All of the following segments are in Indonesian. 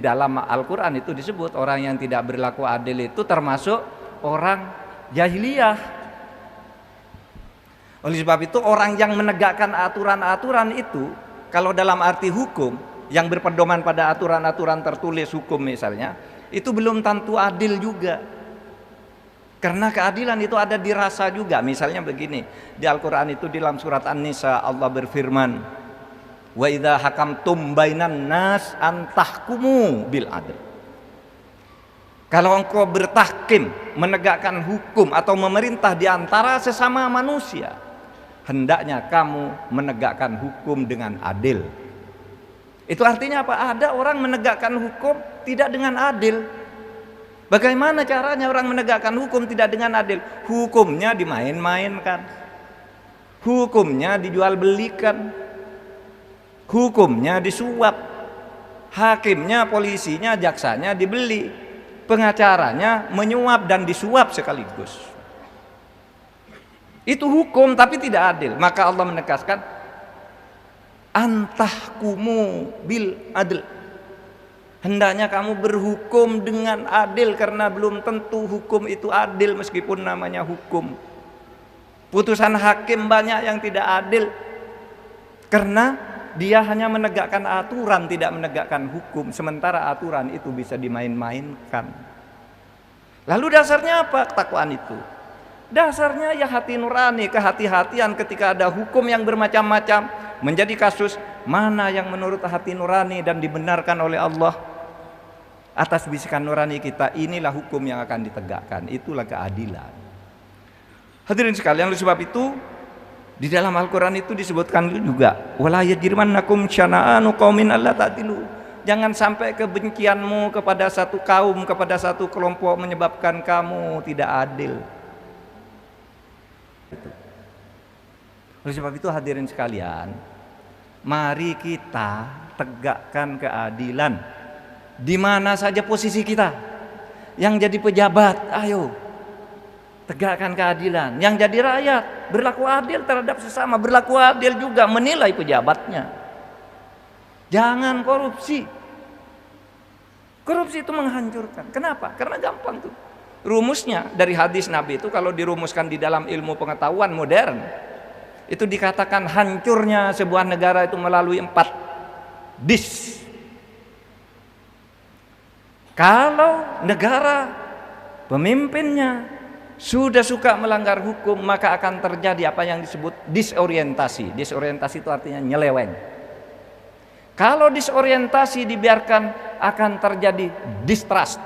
dalam Al-Quran itu disebut orang yang tidak berlaku adil itu termasuk orang jahiliyah. Oleh sebab itu orang yang menegakkan aturan-aturan itu, kalau dalam arti hukum yang berpedoman pada aturan-aturan tertulis hukum misalnya, itu belum tentu adil juga. Karena keadilan itu ada di rasa juga. Misalnya begini, di Al-Quran itu di dalam surat An-Nisa Allah berfirman, wa idza hakamtum bainan nas an tahkumu bil adl. Kalau engkau bertahkim, menegakkan hukum atau memerintah di antara sesama manusia, hendaknya kamu menegakkan hukum dengan adil. Itu artinya apa? Ada orang menegakkan hukum tidak dengan adil. Bagaimana caranya orang menegakkan hukum tidak dengan adil? Hukumnya dimain-mainkan, hukumnya dijual belikan, hukumnya disuap, hakimnya, polisinya, jaksanya dibeli, pengacaranya menyuap dan disuap sekaligus. Itu hukum tapi tidak adil. Maka Allah menegaskan antahkumu bil adl. Hendaknya kamu berhukum dengan adil, karena belum tentu hukum itu adil meskipun namanya hukum. Putusan hakim banyak yang tidak adil karena dia hanya menegakkan aturan, tidak menegakkan hukum, sementara aturan itu bisa dimain-mainkan. Lalu dasarnya apa ketakwaan itu? Dasarnya ya hati nurani, kehati-hatian ketika ada hukum yang bermacam-macam, menjadi kasus mana yang menurut hati nurani dan dibenarkan oleh Allah. Atas bisikan nurani kita, inilah hukum yang akan ditegakkan, itulah keadilan. Hadirin sekalian, oleh sebab itu di dalam Al-Quran itu disebutkan juga, wala yajrimannakum syana'anu qaumin alla ta'dilu. Jangan sampai kebencianmu kepada satu kaum, kepada satu kelompok menyebabkan kamu tidak adil. Oleh sebab itu hadirin sekalian, mari kita tegakkan keadilan di mana saja posisi kita. Yang jadi pejabat, ayo tegakkan keadilan. Yang jadi rakyat, berlaku adil terhadap sesama, berlaku adil juga menilai pejabatnya. Jangan korupsi. Korupsi itu menghancurkan. Kenapa? Karena gampang tuh. Rumusnya dari hadis Nabi itu kalau dirumuskan di dalam ilmu pengetahuan modern, itu dikatakan hancurnya sebuah negara itu melalui 4 dis. Kalau negara pemimpinnya sudah suka melanggar hukum, maka akan terjadi apa yang disebut disorientasi. Disorientasi itu artinya nyeleweng. Kalau disorientasi dibiarkan, akan terjadi distrust,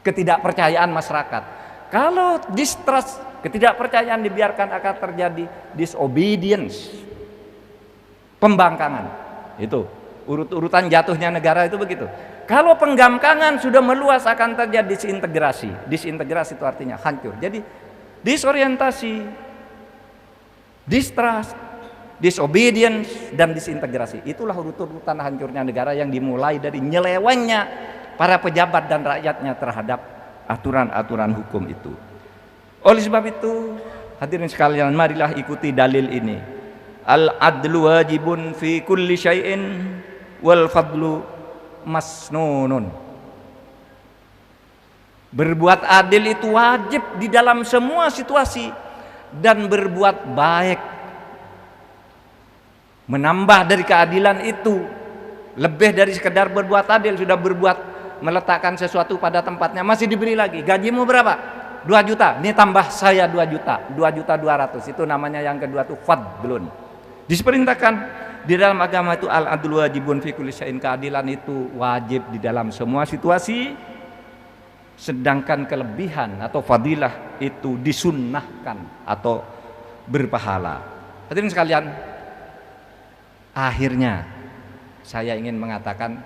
ketidakpercayaan masyarakat. Kalau distrust, ketidakpercayaan dibiarkan, akan terjadi disobedience, pembangkangan. Itu urut-urutan jatuhnya negara itu begitu. Kalau penggangkangan sudah meluas, akan terjadi disintegrasi. Disintegrasi itu artinya hancur. Jadi disorientasi, distrust, disobedience, dan disintegrasi. Itulah urut-urutan hancurnya negara yang dimulai dari nyelewengnya para pejabat dan rakyatnya terhadap aturan-aturan hukum itu. Oleh sebab itu, hadirin sekalian, marilah ikuti dalil ini. Al-adlu wajibun fi kulli syai'in wal fadlu masnunun. Berbuat adil itu wajib di dalam semua situasi, dan berbuat baik, menambah dari keadilan itu, lebih dari sekedar berbuat adil. Sudah berbuat, meletakkan sesuatu pada tempatnya, masih diberi lagi. Gajimu berapa? 2 juta. Ini tambah saya 2 juta, 2.200.000. Itu namanya yang kedua itu fadlun. Diperintahkan di dalam agama itu al-adlu wajibun fi kulli syai'in, keadilan itu wajib di dalam semua situasi, sedangkan kelebihan atau fadilah itu disunnahkan atau berpahala. Hadirin sekalian, akhirnya saya ingin mengatakan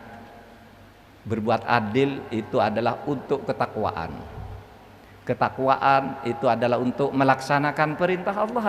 berbuat adil itu adalah untuk ketakwaan. Ketakwaan itu adalah untuk melaksanakan perintah Allah.